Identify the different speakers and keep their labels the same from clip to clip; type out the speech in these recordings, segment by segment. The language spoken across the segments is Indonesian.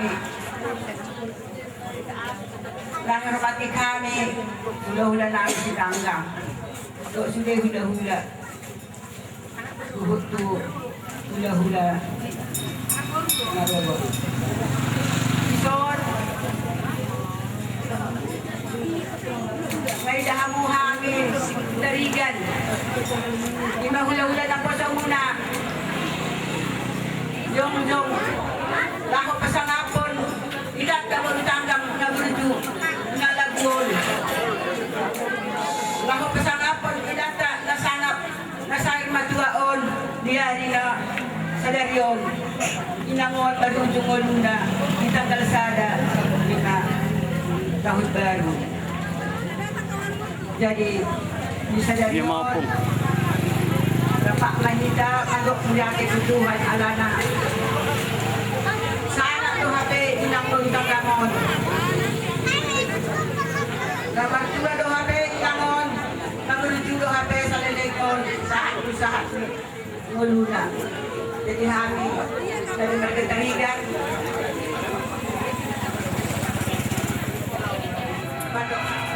Speaker 1: kami. Lang hormati kami, hula-hula namin si Tanggang. So, sudah hula-hula. Tuhut tu hula-hula. Narogo. Ison, may dahamu hangin, darigan. Lima hula-hula na po sa una. Yung, lako pa sa ngapon, ilat ka mo Tanggang na menuju ngalagol. Lako pa sa ngapon, ilat ka nasanap, nasayang matuaon, diyari na sa daryon. Inangon, marunjungol muna, kitang kalsada, lima tahun baru. Jadi, bisa daryon, Bapak Manita, kagok mula kebutuhan alana. Sana tu HP inang tuntang gamon. Dapat juga do HP gamon. Namun juga HP sa lelekon sa usaha nguluna. Jadi kami dari merketarigan.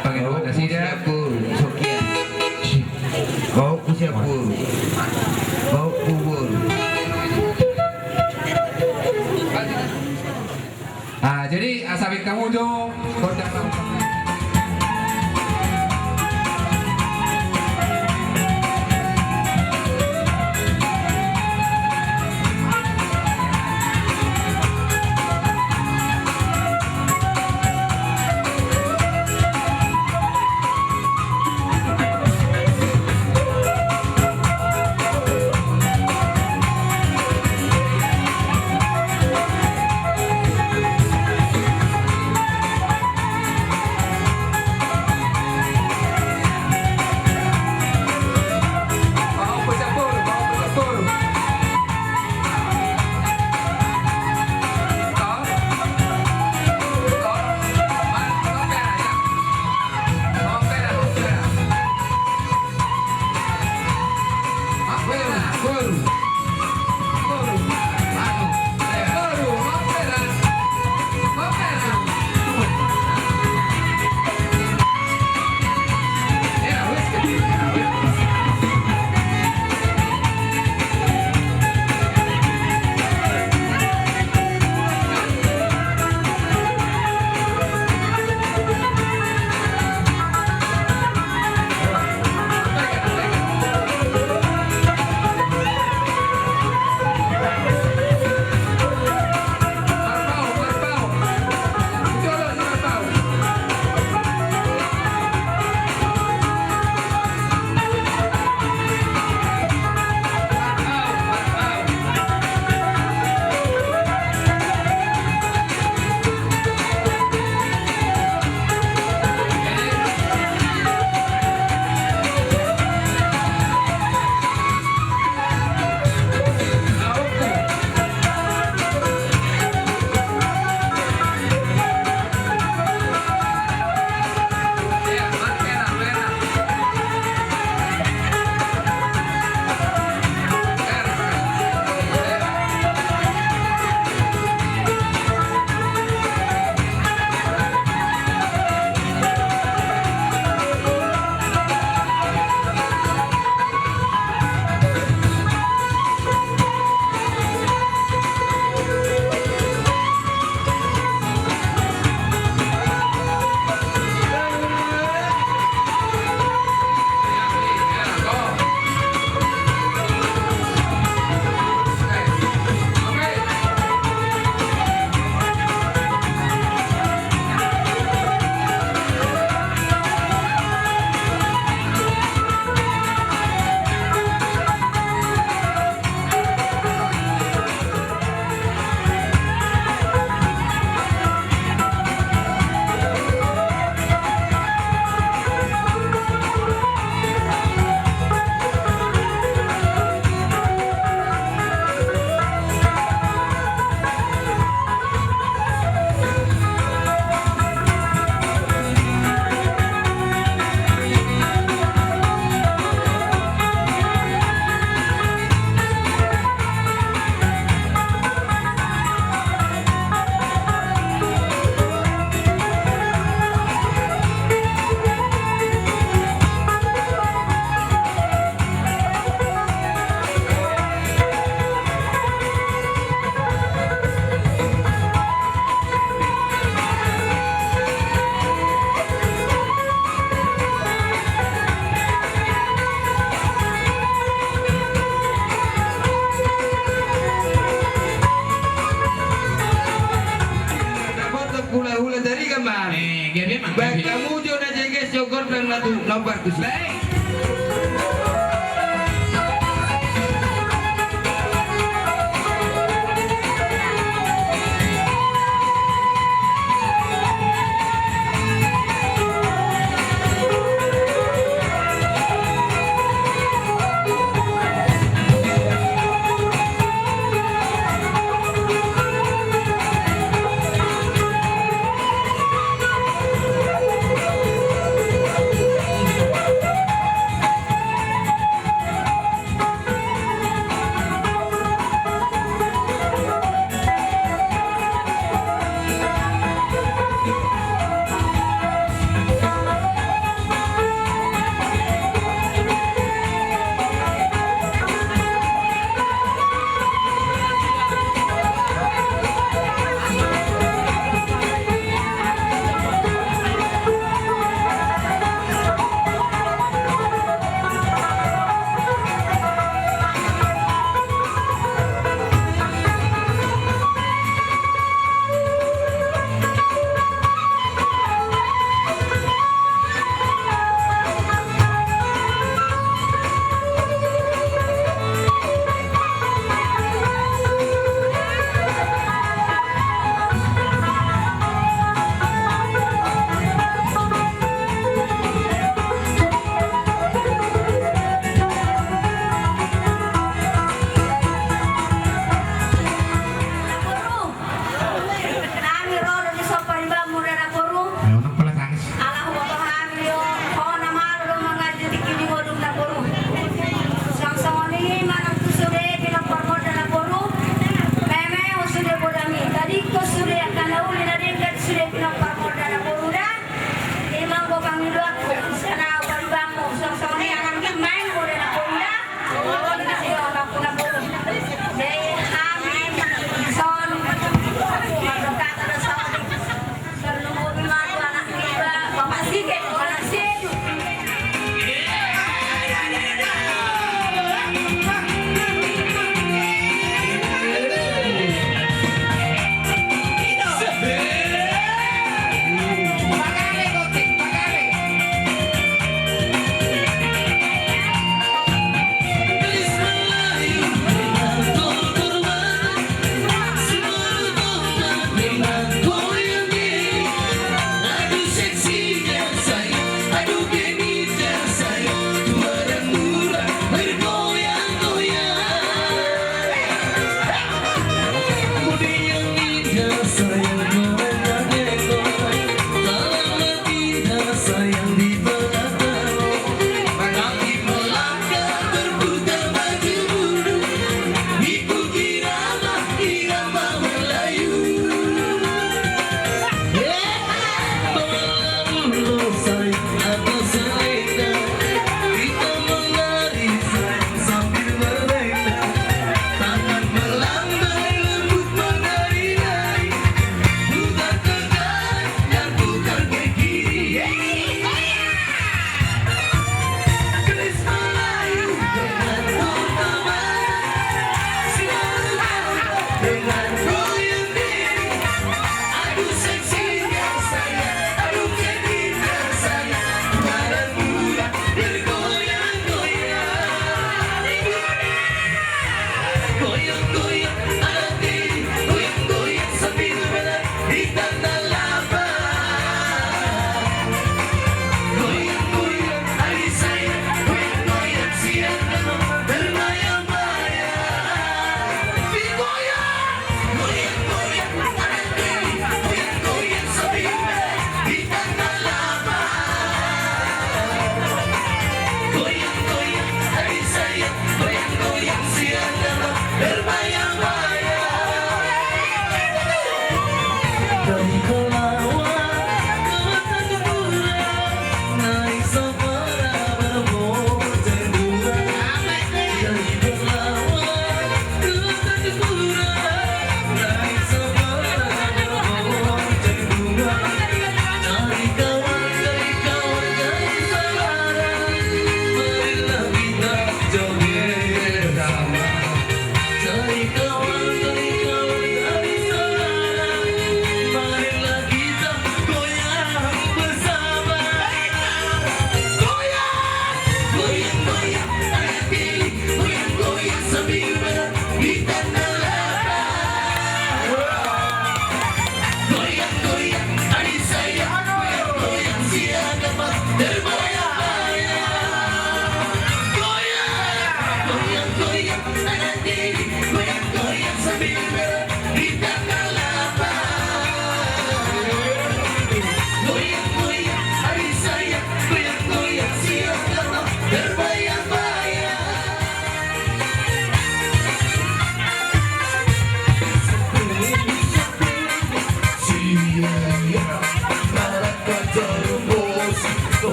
Speaker 2: Panginoon na siya po, Sokian. Bau po siya po. Bau po po. Jadi asabit kamu dong. na tu nomor tu si.
Speaker 3: Baik.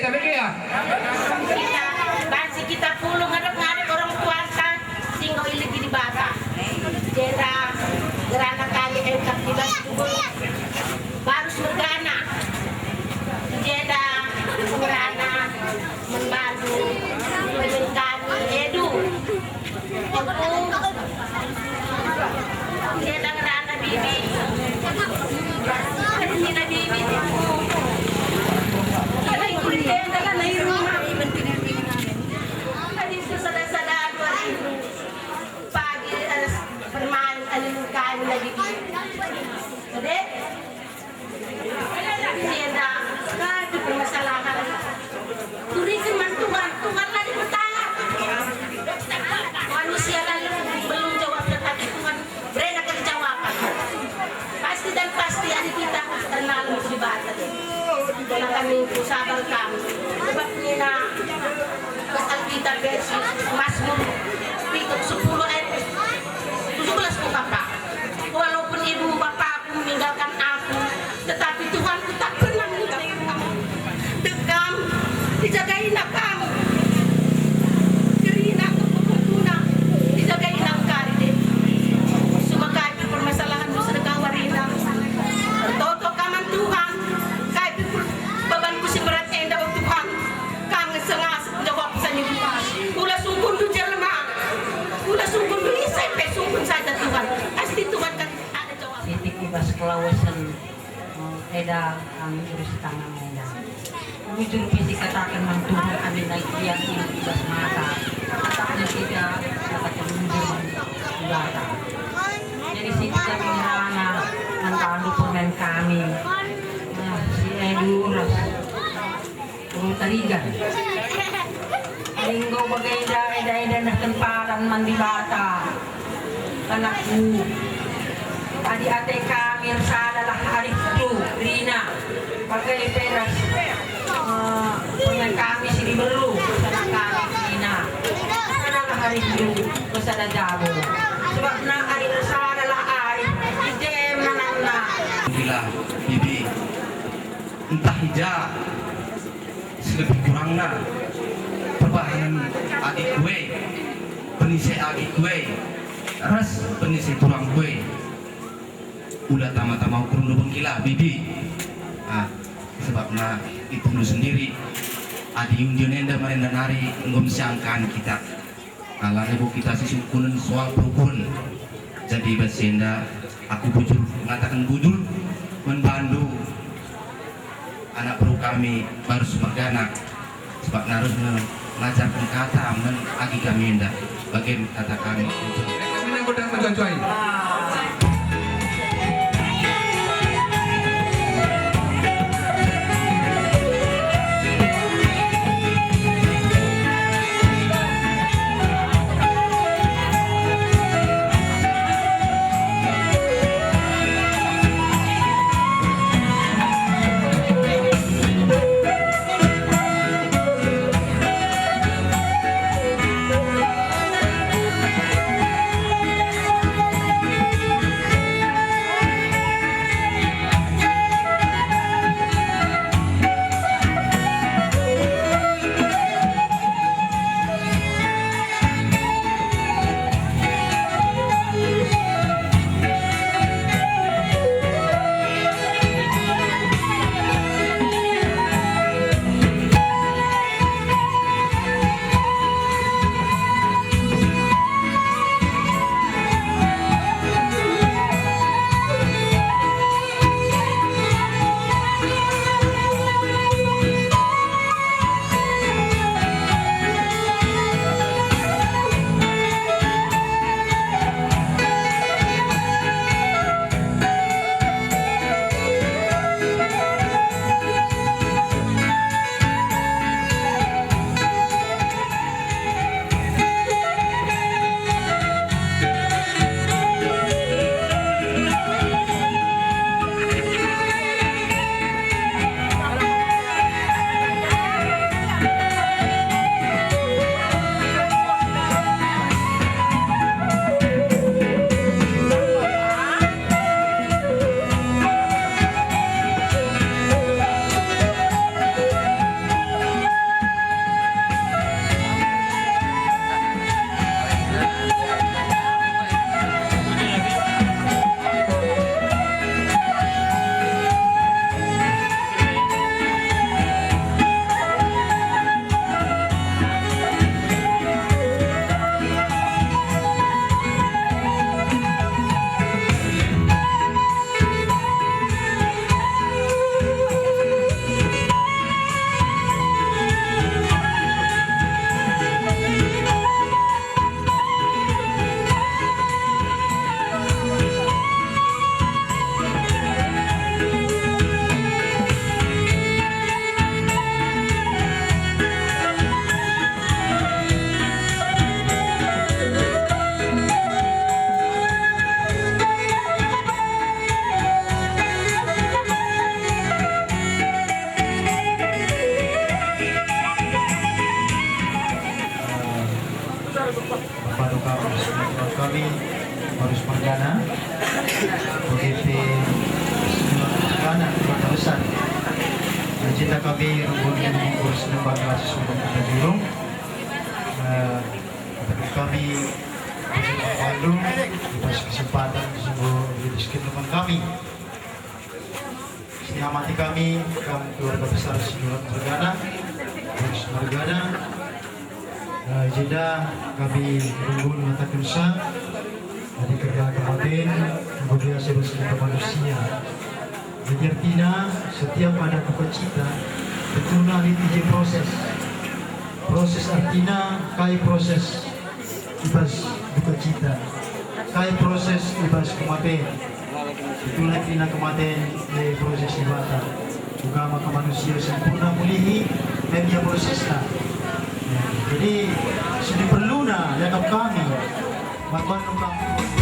Speaker 2: Tapi ya.
Speaker 3: Basi kita pulong ngadep-ngadep orang puasa singgo iligi di bata. Jeda gerana kali engkap kita subul. Baru surgana. Jeda gerana membantu menyengkani edu. Jeda gerana bibi. Gerana bibi. Kaya kami sabar kami. Sebab ni na kasal kita versus Mazmur 10 ayat 17 ko Bapak. Walaupun ibu bapakku meninggalkan aku, tetapi Tuhanku tak pernah meninggalkan kamu. Dekam, dijagain kamu. Gerina kepukuna, dijagain kari. Sumakay permasalahan mo sa nagkawarina. Toto kaman Tuhan. Baban ko si berat enda o Tuhan. Kang sengas jawab sa niyo. Kula sungkun do Jerman. Kula sungkun do isay pe sungkun sa Tuhan. Asti Tuhan kan ada jawab.
Speaker 4: Titik ibas kelawasan eda ang urus tangan eda. Jujur fisik katakan mang Tuhan kami naik yang ibas mata. Katakan tidak katakan mundur mata. Jadi situ kami merana mentalu pemain kami. Si Edu ras turun tarigan. Linggo bagai eda na temparan mandi bata. Anakku. Tadi ate kami adalah hari itu Rina pakai peras punya kami sini belu sana kami Rina sana hari itu kesana jago sebab nak hari adalah hari ide manana
Speaker 5: bila bibi entah hija selebih kurangnya perbahayan adik gue penisai adik gue ras penisai turang gue udah tama-tama ukur lu bengkila bibi sebabnya itu lu sendiri adi undian enda marenda nari ngom siangkan kita ala ibu kita sisukunan soal perukun jadi basenda aku bujur mengatakan bujur membantu anak peru kami baru semergana sebab harus mengajarkan kata men agi kami enda bagian kata kami
Speaker 2: Kami yang godang mencuai.
Speaker 6: kami Harus Margana, ODP Margana, Kota Besar. Agenda kami rumunin mengurus lembaga sumber daya burung. Kami Bandung atas kesempatan sungguh didiskin teman kami. Amati kami keluarga besar Sinurat Margana, Harus Margana. Agenda kami runggun mata kunsa dari kerja kematin kemudian sebagai manusia. Jadi artinya setiap ada cita tentu nanti di proses artinya kai proses ibas duka cita, kai proses ibas kematian. Itulah artinya kematian di proses ibadah. Juga maka manusia sempurna mulihi dan dia prosesnya. Jadi sudah perlu na yakap kami, magbanong kami.